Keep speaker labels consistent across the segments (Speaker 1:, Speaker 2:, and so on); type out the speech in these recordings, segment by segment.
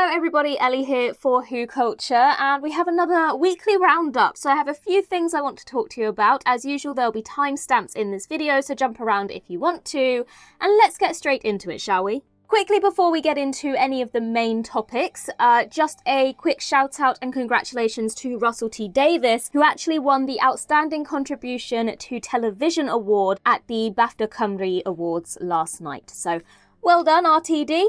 Speaker 1: Hello everybody, Ellie here for WhoCulture, and we have another weekly roundup. So I have a few things I want to talk to you about. As usual, there'll be timestamps in this video, so jump around if you want to. And let's get straight into it, shall we? Quickly before we get into any of the main topics, just a quick shout out and congratulations to Russell T Davies, who actually won the Outstanding Contribution to Television Award at the BAFTA Cymru Awards last night. So well done, RTD.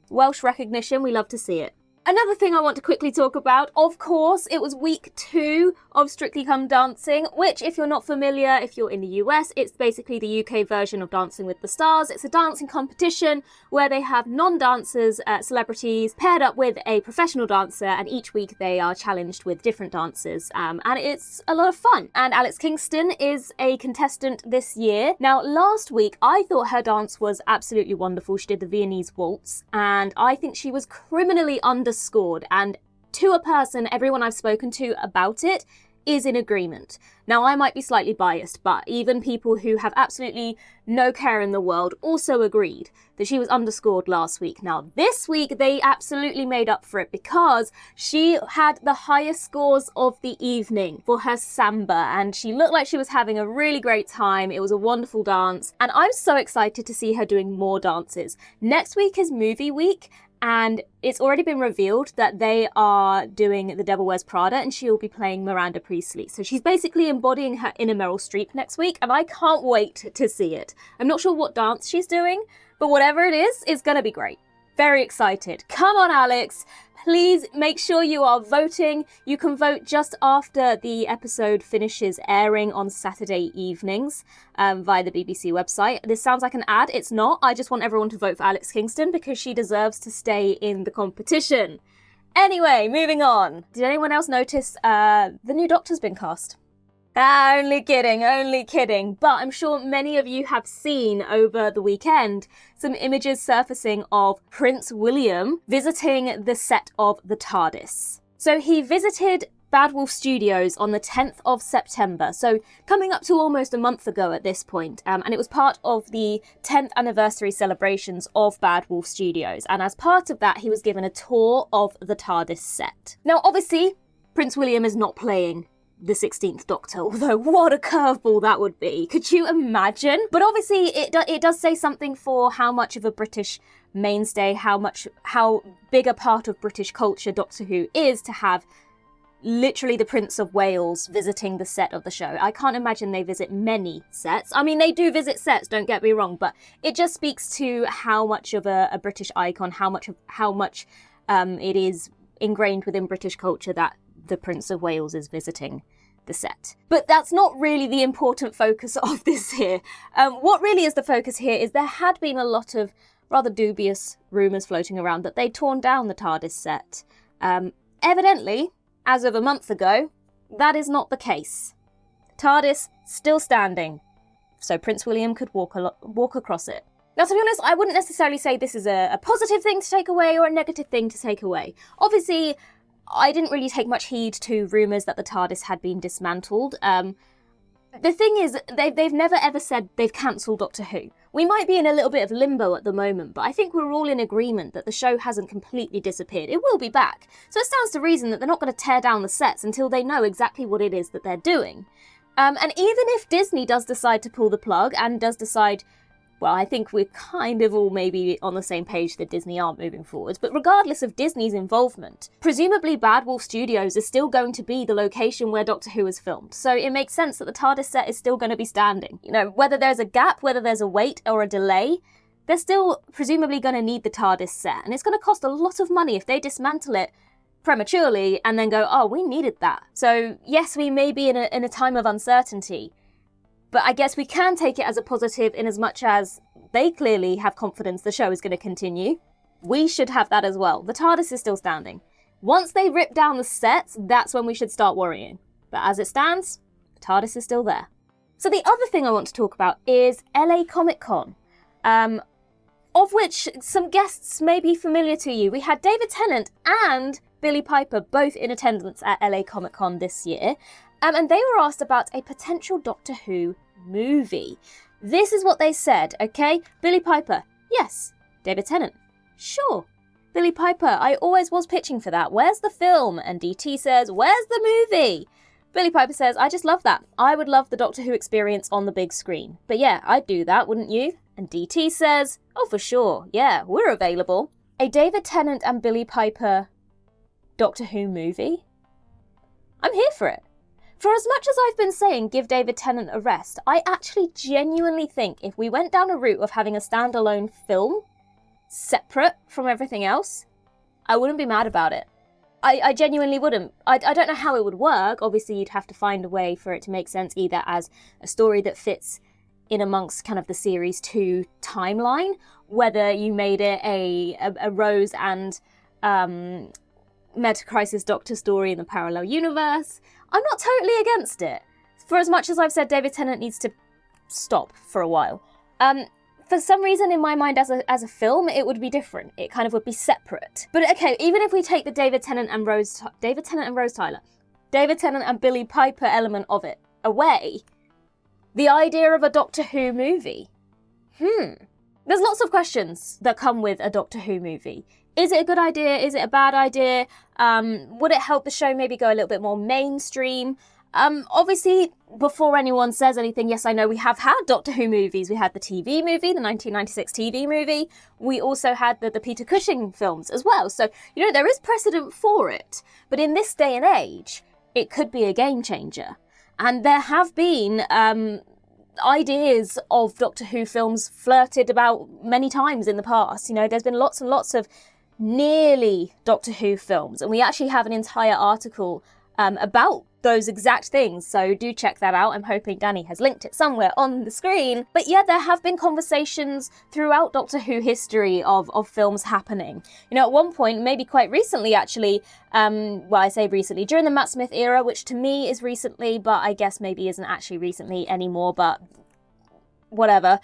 Speaker 1: Welsh recognition, we love to see it. Another thing I want to quickly talk about, of course, it was week 2 of Strictly Come Dancing, which, if you're not familiar, if you're in the US, it's basically the UK version of Dancing with the Stars. It's a dancing competition where they have non-dancers, celebrities, paired up with a professional dancer, and each week they are challenged with different dancers, and it's a lot of fun. And Alex Kingston is a contestant this year. Now, last week, I thought her dance was absolutely wonderful. She did the Viennese waltz, and I think she was criminally underscored, and to a person, everyone I've spoken to about it is in agreement. Now, I might be slightly biased, but even people who have absolutely no care in the world also agreed that she was underscored last week. Now, this week, they absolutely made up for it because she had the highest scores of the evening for her samba, and she looked like she was having a really great time. It was a wonderful dance, and I'm so excited to see her doing more dances. Next week is movie week, and it's already been revealed that they are doing The Devil Wears Prada, and she'll be playing Miranda Priestley. So she's basically embodying her inner Meryl Streep next week, and I can't wait to see it. I'm not sure what dance she's doing, but whatever it is, it's gonna be great. Very excited. Come on, Alex. Please make sure you are voting. You can vote just after the episode finishes airing on Saturday evenings via the BBC website. This sounds like an ad. It's not. I just want everyone to vote for Alex Kingston because she deserves to stay in the competition. Anyway, moving on. Did anyone else notice the new Doctor's been cast? Only kidding. But I'm sure many of you have seen over the weekend some images surfacing of Prince William visiting the set of the Tardis. So he visited Bad Wolf Studios on the 10th of September, so coming up to almost a month ago at this point, and it was part of the 10th anniversary celebrations of Bad Wolf Studios, and as part of that he was given a tour of the Tardis set. Now obviously, Prince William is not playing the 16th Doctor, although what a curveball that would be. Could you imagine? But obviously it does say something for how much of a British mainstay, how big a part of British culture Doctor Who is to have literally the Prince of Wales visiting the set of the show. I can't imagine they visit many sets. I mean, they do visit sets, don't get me wrong, but it just speaks to how much of a British icon, how much it is ingrained within British culture that the Prince of Wales is visiting the set. But that's not really the important focus of this here. What really is the focus here is there had been a lot of rather dubious rumours floating around that they'd torn down the TARDIS set. Evidently, as of a month ago, that is not the case. TARDIS still standing, so Prince William could walk across it. Now, to be honest, I wouldn't necessarily say this is a positive thing to take away or a negative thing to take away. Obviously, I didn't really take much heed to rumours that the TARDIS had been dismantled. The thing is, they've never ever said they've cancelled Doctor Who. We might be in a little bit of limbo at the moment, but I think we're all in agreement that the show hasn't completely disappeared. It will be back. So it stands to reason that they're not going to tear down the sets until they know exactly what it is that they're doing. And even if Disney does decide to pull the plug and does decide, well, I think we're kind of all maybe on the same page that Disney aren't moving forwards, but regardless of Disney's involvement, presumably Bad Wolf Studios is still going to be the location where Doctor Who is filmed. So it makes sense that the TARDIS set is still going to be standing. You know, whether there's a gap, whether there's a wait or a delay, they're still presumably going to need the TARDIS set. And it's going to cost a lot of money if they dismantle it prematurely and then go, oh, we needed that. So yes, we may be in a time of uncertainty, but I guess we can take it as a positive in as much as they clearly have confidence the show is going to continue. We should have that as well. The TARDIS is still standing. Once they rip down the sets, that's when we should start worrying. But as it stands, the TARDIS is still there. So the other thing I want to talk about is LA Comic Con, of which some guests may be familiar to you. We had David Tennant and Billie Piper both in attendance at LA Comic Con this year. And they were asked about a potential Doctor Who movie. This is what they said, okay? Billie Piper, yes. David Tennant, sure. Billie Piper, I always was pitching for that. Where's the film? And DT says, where's the movie? Billie Piper says, I just love that. I would love the Doctor Who experience on the big screen. But yeah, I'd do that, wouldn't you? And DT says, oh, for sure. Yeah, we're available. A David Tennant and Billie Piper Doctor Who movie? I'm here for it. For as much as I've been saying give David Tennant a rest, I actually genuinely think if we went down a route of having a standalone film, separate from everything else, I wouldn't be mad about it. I genuinely wouldn't. I don't know how it would work. Obviously, you'd have to find a way for it to make sense, either as a story that fits in amongst kind of the Series 2 timeline, whether you made it a Rose and Meta-Crisis Doctor story in the parallel universe. I'm not totally against it. For as much as I've said David Tennant needs to stop for a while. For some reason in my mind as a film, it would be different. It kind of would be separate. But okay, even if we take the David Tennant and Billie Piper element of it away, the idea of a Doctor Who movie. There's lots of questions that come with a Doctor Who movie. Is it a good idea? Is it a bad idea? Would it help the show maybe go a little bit more mainstream? Obviously, before anyone says anything, yes, I know we have had Doctor Who movies. We had the TV movie, the 1996 TV movie. We also had the Peter Cushing films as well. So, you know, there is precedent for it. But in this day and age, it could be a game changer. And there have been ideas of Doctor Who films flirted about many times in the past. You know, there's been lots and lots of nearly Doctor Who films. And we actually have an entire article about those exact things, so do check that out. I'm hoping Danny has linked it somewhere on the screen. But yeah, there have been conversations throughout Doctor Who history of films happening. You know, at one point, maybe quite recently actually, well, I say recently, during the Matt Smith era, which to me is recently, but I guess maybe isn't actually recently anymore, but whatever.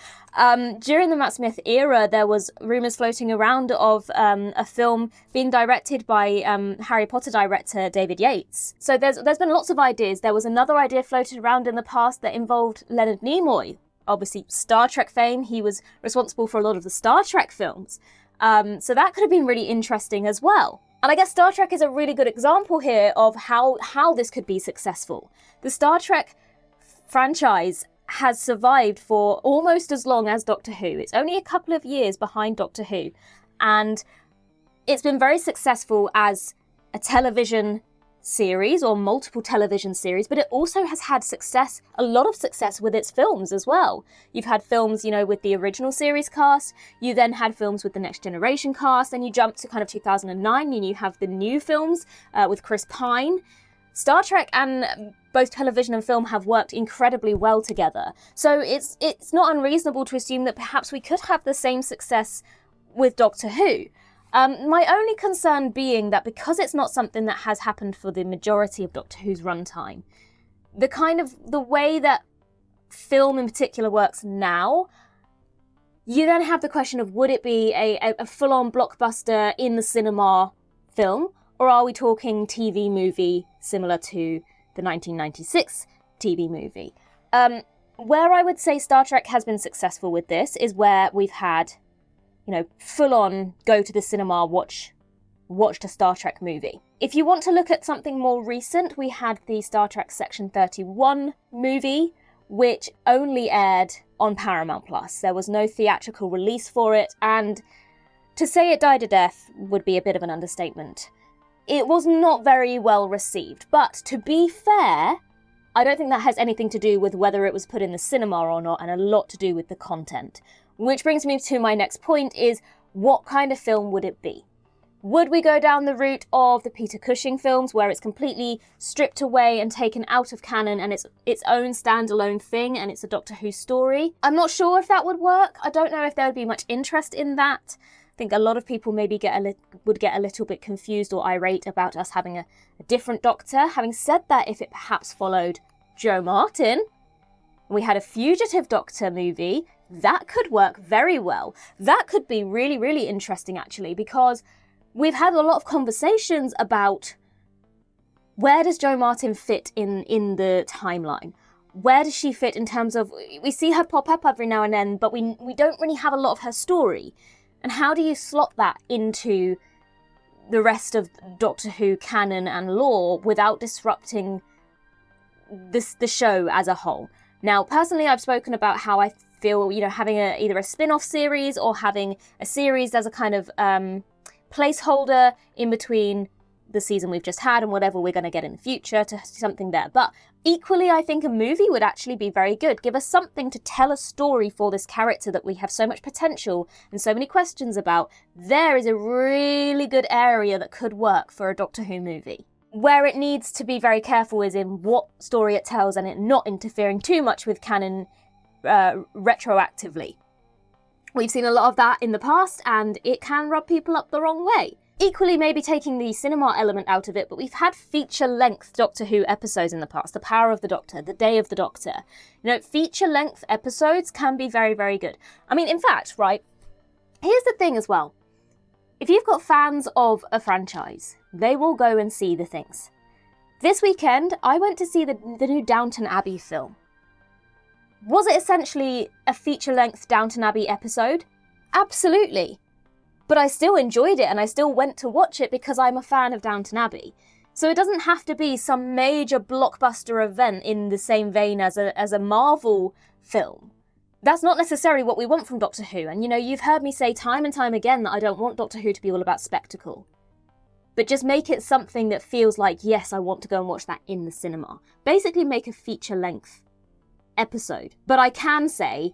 Speaker 1: During the Matt Smith era, there was rumours floating around of a film being directed by Harry Potter director David Yates. So there's been lots of ideas. There was another idea floated around in the past that involved Leonard Nimoy. Obviously, Star Trek fame. He was responsible for a lot of the Star Trek films. So that could have been really interesting as well. And I guess Star Trek is a really good example here of how this could be successful. The Star Trek franchise has survived for almost as long as Doctor Who. It's only a couple of years behind Doctor Who, and it's been very successful as a television series or multiple television series, but it also has had success, a lot of success with its films as well. You've had films, you know, with the original series cast, you then had films with the Next Generation cast, and you jump to kind of 2009 and you have the new films with Chris Pine. Star Trek and both television and film have worked incredibly well together. So it's not unreasonable to assume that perhaps we could have the same success with Doctor Who. My only concern being that because it's not something that has happened for the majority of Doctor Who's runtime, the way that film in particular works now, you then have the question of would it be a full-on blockbuster in the cinema film, or are we talking TV movie similar to the 1996 TV movie? Where I would say Star Trek has been successful with this is where we've had, you know, full-on go to the cinema, watched a Star Trek movie. If you want to look at something more recent, we had the Star Trek Section 31 movie, which only aired on Paramount+. There was no theatrical release for it, and to say it died a death would be a bit of an understatement. It was not very well received, but to be fair, I don't think that has anything to do with whether it was put in the cinema or not, and a lot to do with the content. Which brings me to my next point is, what kind of film would it be? Would we go down the route of the Peter Cushing films, where it's completely stripped away and taken out of canon and it's its own standalone thing and it's a Doctor Who story? I'm not sure if that would work. I don't know if there would be much interest in that. I think a lot of people maybe would get a little bit confused or irate about us having a different Doctor. Having said that, if it perhaps followed Jo Martin, we had a Fugitive Doctor movie, that could work very well. That could be really, really interesting actually, because we've had a lot of conversations about where does Jo Martin fit in the timeline? Where does she fit in terms of, we see her pop up every now and then, but we don't really have a lot of her story. And how do you slot that into the rest of Doctor Who canon and lore without disrupting the show as a whole. Now, personally, I've spoken about how I feel, you know, having either a spin-off series or having a series as a kind of placeholder in between the season we've just had and whatever we're going to get in the future to something there. But equally, I think a movie would actually be very good. Give us something to tell a story for this character that we have so much potential and so many questions about. There is a really good area that could work for a Doctor Who movie. Where it needs to be very careful is in what story it tells and it not interfering too much with canon retroactively. We've seen a lot of that in the past and it can rub people up the wrong way. Equally, maybe taking the cinema element out of it, but we've had feature-length Doctor Who episodes in the past. The Power of the Doctor, The Day of the Doctor. You know, feature-length episodes can be very, very good. I mean, in fact, right, here's the thing as well. If you've got fans of a franchise, they will go and see the things. This weekend, I went to see the new Downton Abbey film. Was it essentially a feature-length Downton Abbey episode? Absolutely. But I still enjoyed it and I still went to watch it because I'm a fan of Downton Abbey. So it doesn't have to be some major blockbuster event in the same vein as a Marvel film. That's not necessarily what we want from Doctor Who. And you know, you've heard me say time and time again that I don't want Doctor Who to be all about spectacle. But just make it something that feels like, yes, I want to go and watch that in the cinema. Basically make a feature-length episode. But I can say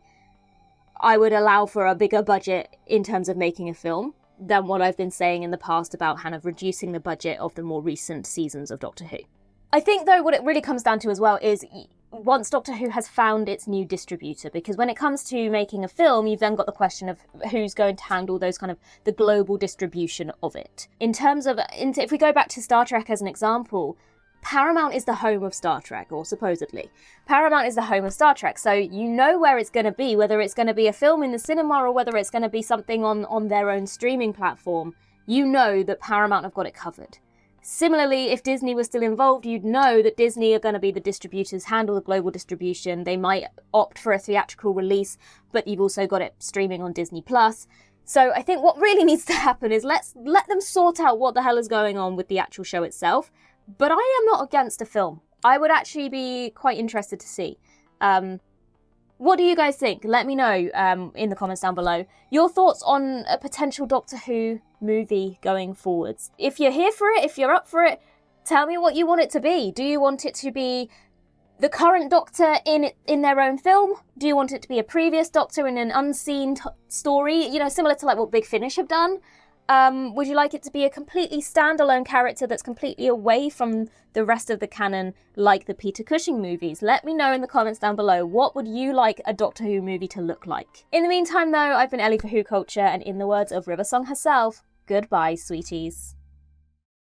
Speaker 1: I would allow for a bigger budget in terms of making a film than what I've been saying in the past about kind of reducing the budget of the more recent seasons of Doctor Who. I think, though, what it really comes down to as well is once Doctor Who has found its new distributor, because when it comes to making a film, you've then got the question of who's going to handle those kind of the global distribution of it. In terms of, if we go back to Star Trek as an example, Paramount is the home of Star Trek, or supposedly. Paramount is the home of Star Trek, so you know where it's going to be, whether it's going to be a film in the cinema or whether it's going to be something on their own streaming platform. You know that Paramount have got it covered. Similarly, if Disney was still involved, you'd know that Disney are going to be the distributors, handle the global distribution. They might opt for a theatrical release, but you've also got it streaming on Disney+. So I think what really needs to happen is let them sort out what the hell is going on with the actual show itself. But I am not against a film. I would actually be quite interested to see. What do you guys think? Let me know in the comments down below. Your thoughts on a potential Doctor Who movie going forwards. If you're here for it, if you're up for it, tell me what you want it to be. Do you want it to be the current Doctor in their own film? Do you want it to be a previous Doctor in an unseen story? You know, similar to like what Big Finish have done? Would you like it to be a completely standalone character that's completely away from the rest of the canon, like the Peter Cushing movies? Let me know in the comments down below. What would you like a Doctor Who movie to look like? In the meantime, though, I've been Ellie for WhoCulture, and in the words of River Song herself, goodbye, sweeties.